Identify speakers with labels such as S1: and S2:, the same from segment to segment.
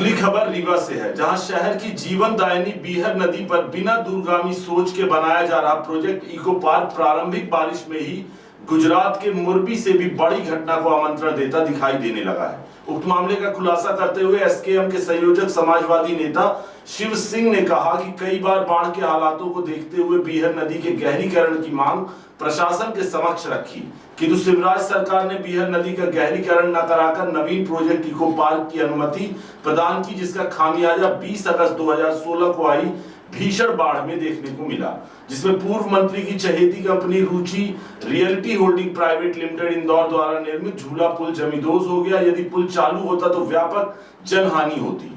S1: अगली खबर रीवा से है, जहां शहर की जीवनदायिनी बीहर नदी पर बिना दूरगामी सोच के बनाया जा रहा प्रोजेक्ट इको पार्क प्रारंभिक बारिश में ही गुजरात के मोरबी से भी बड़ी घटना को आमंत्रण देता दिखाई देने लगा है। उक्त मामले का खुलासा करते हुए एसकेएम के संयोजक समाजवादी नेता शिव सिंह ने कहा कि कई बार बाढ़ के हालातों को देखते हुए बीहर नदी के गहरीकरण की मांग प्रशासन के समक्ष रखी, किंतु शिवराज सरकार ने बीहर नदी का गहरीकरण न कराकर नवीन प्रोजेक्ट इको पार्क की अनुमति प्रदान की, जिसका खामियाजा 20 अगस्त 2016 को आई भीषण बाढ़ में देखने को मिला, जिसमें पूर्व मंत्री की चहेती company Ruchi realty holding private limited Indore द्वारा निर्मित झूला पुल जमींदोज हो गया। यदि पुल चालू होता तो व्यापक जनहानि होती।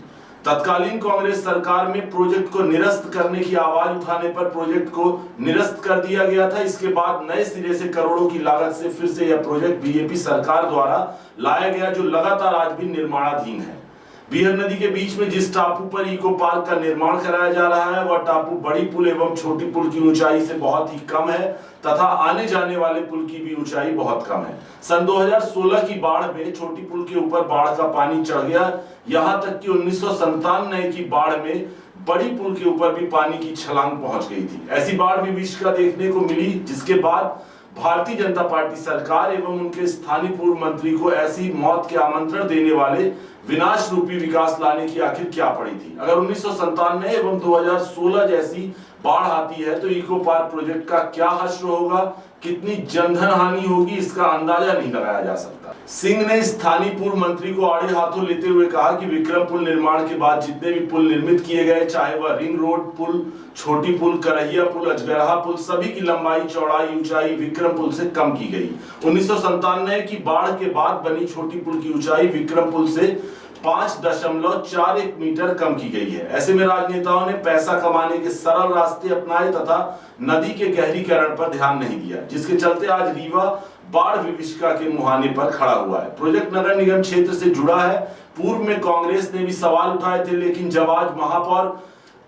S1: तत्कालीन कांग्रेस सरकार में प्रोजेक्ट को निरस्त करने की आवाज उठाने पर प्रोजेक्ट को निरस्त कर दिया गया था। इसके बाद नए सिरे से करोड़ों की लागत से फिर से यह प्रोजेक्ट बीजेपी सरकार द्वारा लाया गया, जो लगातार आज भी निर्माणाधीन है। बीहर नदी के बीच में जिस टापू पर इको पार्क का निर्माण कराया जा रहा है, वह टापू बड़ी पुल एवं छोटी पुल की ऊंचाई से बहुत ही कम है तथा आने जाने वाले पुल की भी ऊंचाई बहुत कम है। सन 2016 की बाढ़ में छोटी पुल के ऊपर बाढ़ का पानी चढ़ गया, यहां तक कि 1997 की बाढ़ में बड़ी पुल के ऊपर भी पानी की छलांग पहुंच गई थी। ऐसी बाढ़ विभीषिका देखने को मिली, जिसके बाद भारतीय जनता पार्टी सरकार एवं उनके स्थानीय पूर्व मंत्री को ऐसी मौत के आमंत्रण देने वाले विनाश रूपी विकास लाने की आखिर क्या पड़ी थी। अगर 1997 एवं 2016 जैसी बाढ़ आती है तो इको पार्क प्रोजेक्ट का क्या हश्र होगा, कितनी जनधन हानि होगी, इसका अंदाजा नहीं लगाया जा सकता। सिंह ने स्थानीय पूर्व मंत्री को आड़े हाथों लेते हुए कहा कि विक्रम पुल निर्माण के बाद जितने भी पुल निर्मित किए गए, चाहे वह रिंग रोड पुल, छोटी पुल, करहिया पुल, अजगरहा पुल, सभी की लंबाई, चौड़ाई, ऊंचाई विक्रम पुल से कम की गई। 1997 की बाढ़ के बाद बनी छोटी पुल की ऊंचाई विक्रम पुल से 5.41 मीटर कम की गई है। ऐसे में राजनेताओं ने पैसा कमाने के सरल रास्ते अपनाए तथा नदी के गहरीकरण पर ध्यान नहीं दिया, जिसके चलते आज रीवा बाढ़ विभीषिका के मुहाने पर खड़ा हुआ है। प्रोजेक्ट नगर निगम क्षेत्र से जुड़ा है। पूर्व में कांग्रेस ने भी सवाल उठाए थे, लेकिन जब आज महापौर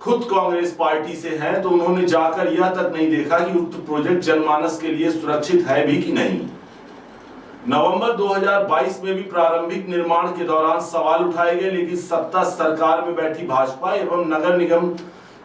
S1: खुद कांग्रेस पार्टी से हैं तो उन्होंने जाकर यह तक नहीं देखा कि उक्त प्रोजेक्ट जनमानस के लिए सुरक्षित है भी कि नहीं। नवंबर 2022 में भी प्रारंभिक निर्माण के दौरान सवाल उठाए गए, लेकिन सत्ता सरकार में बैठी भाजपा एवं नगर निगम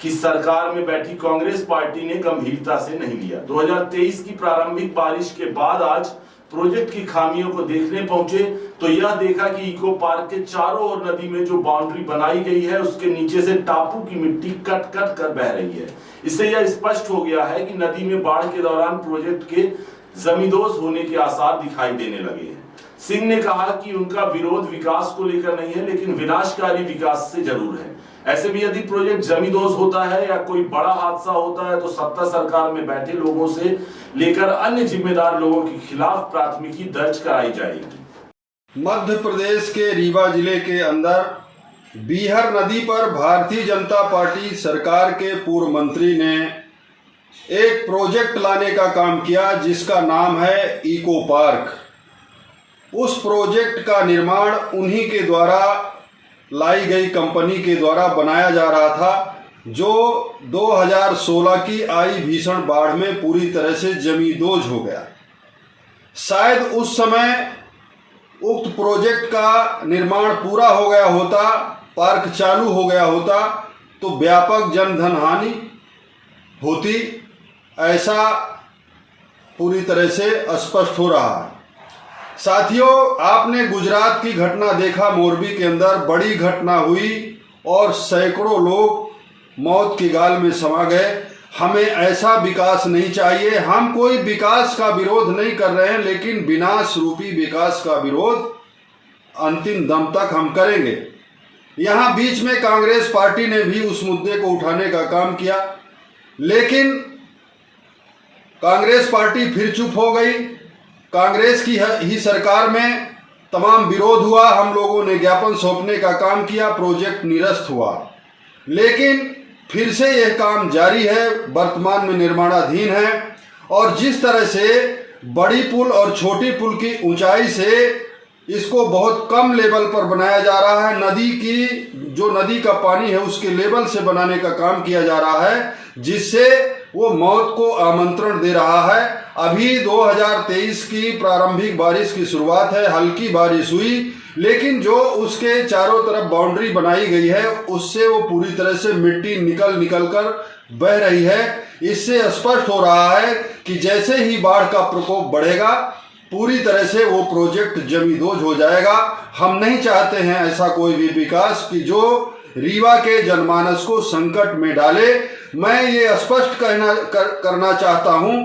S1: की सरकार में बैठी कांग्रेस पार्टी ने गंभीरता से नहीं लिया। 2023 की प्रारंभिक बारिश के बाद आज प्रोजेक्ट की खामियों को देखने पहुंचे तो यह देखा कि इको पार्क के चारों ओर नदी में जो बाउंड्री बनाई गई है, उसके नीचे से टापू की मिट्टी कट कट कर बह रही है। इससे यह स्पष्ट हो गया है कि नदी में बाढ़ के दौरान प्रोजेक्ट के जमींदोज होने के आसार दिखाई देने लगे हैं। सिंह ने कहा कि उनका विरोध विकास को लेकर नहीं है, लेकिन विनाशकारी विकास से जरूर है। ऐसे भी यदि प्रोजेक्ट जमींदोज होता है या कोई बड़ा हादसा होता है तो सत्ता सरकार में बैठे लोगों से लेकर अन्य जिम्मेदार लोगों के खिलाफ प्राथमिकी दर्ज कराई जाएगी।
S2: मध्य प्रदेश के रीवा जिले के अंदर बीहर नदी पर भारतीय जनता पार्टी सरकार के पूर्व मंत्री ने एक प्रोजेक्ट लाने का काम किया, जिसका नाम है इको पार्क। उस प्रोजेक्ट का निर्माण उन्हीं के द्वारा लाई गई कंपनी के द्वारा बनाया जा रहा था, जो 2016 की आई भीषण बाढ़ में पूरी तरह से जमींदोज हो गया। शायद उस समय उक्त प्रोजेक्ट का निर्माण पूरा हो गया होता, पार्क चालू हो गया होता तो व्यापक जनधन हानि होती, ऐसा पूरी तरह से स्पष्ट हो रहा है। साथियों, आपने गुजरात की घटना देखा, मोरबी के अंदर बड़ी घटना हुई और सैकड़ों लोग मौत की गाल में समा गए। हमें ऐसा विकास नहीं चाहिए। हम कोई विकास का विरोध नहीं कर रहे हैं, लेकिन विनाश रूपी विकास का विरोध अंतिम दम तक हम करेंगे। यहाँ बीच में कांग्रेस पार्टी ने भी उस मुद्दे को उठाने का काम किया, लेकिन कांग्रेस पार्टी फिर चुप हो गई। कांग्रेस की ही सरकार में तमाम विरोध हुआ, हम लोगों ने ज्ञापन सौंपने का काम किया, प्रोजेक्ट निरस्त हुआ, लेकिन फिर से यह काम जारी है, वर्तमान में निर्माणाधीन है। और जिस तरह से बड़ी पुल और छोटी पुल की ऊंचाई से इसको बहुत कम लेवल पर बनाया जा रहा है, नदी की जो नदी का पानी है उसके लेवल से बनाने का काम किया जा रहा है, जिससे वो मौत को आमंत्रण दे रहा है। अभी 2023 की प्रारंभिक बारिश की शुरुआत है, हल्की बारिश हुई, लेकिन जो उसके चारों तरफ बाउंड्री बनाई गई है उससे वो पूरी तरह से मिट्टी निकल कर बह रही है। इससे स्पष्ट हो रहा है कि जैसे ही बाढ़ का प्रकोप बढ़ेगा पूरी तरह से वो प्रोजेक्ट जमींदोज हो जाएगा। हम नहीं चाहते हैं ऐसा कोई भी विकास कि जो रीवा के जनमानस को संकट में डाले। मैं ये स्पष्ट करना चाहता हूं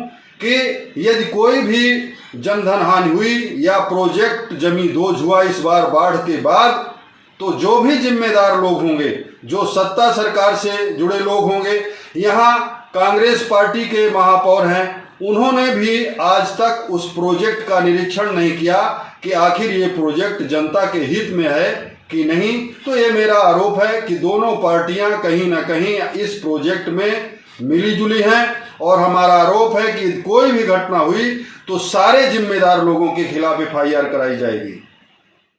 S2: कि यदि कोई भी जनधन हानि हुई या प्रोजेक्ट जमींदोज हुआ इस बार बाढ़ के बाद, तो जो भी जिम्मेदार लोग होंगे, जो सत्ता सरकार से जुड़े लोग होंगे, यहाँ कांग्रेस पार्टी के महापौर हैं, उन्होंने भी आज तक उस प्रोजेक्ट का निरीक्षण नहीं किया कि आखिर ये प्रोजेक्ट जनता के हित में है कि नहीं। तो ये मेरा आरोप है कि दोनों पार्टियां कहीं ना कहीं इस प्रोजेक्ट में मिली जुली हैं और हमारा आरोप है कि कोई भी घटना हुई तो सारे जिम्मेदार लोगों के खिलाफ FIR कराई जाएगी।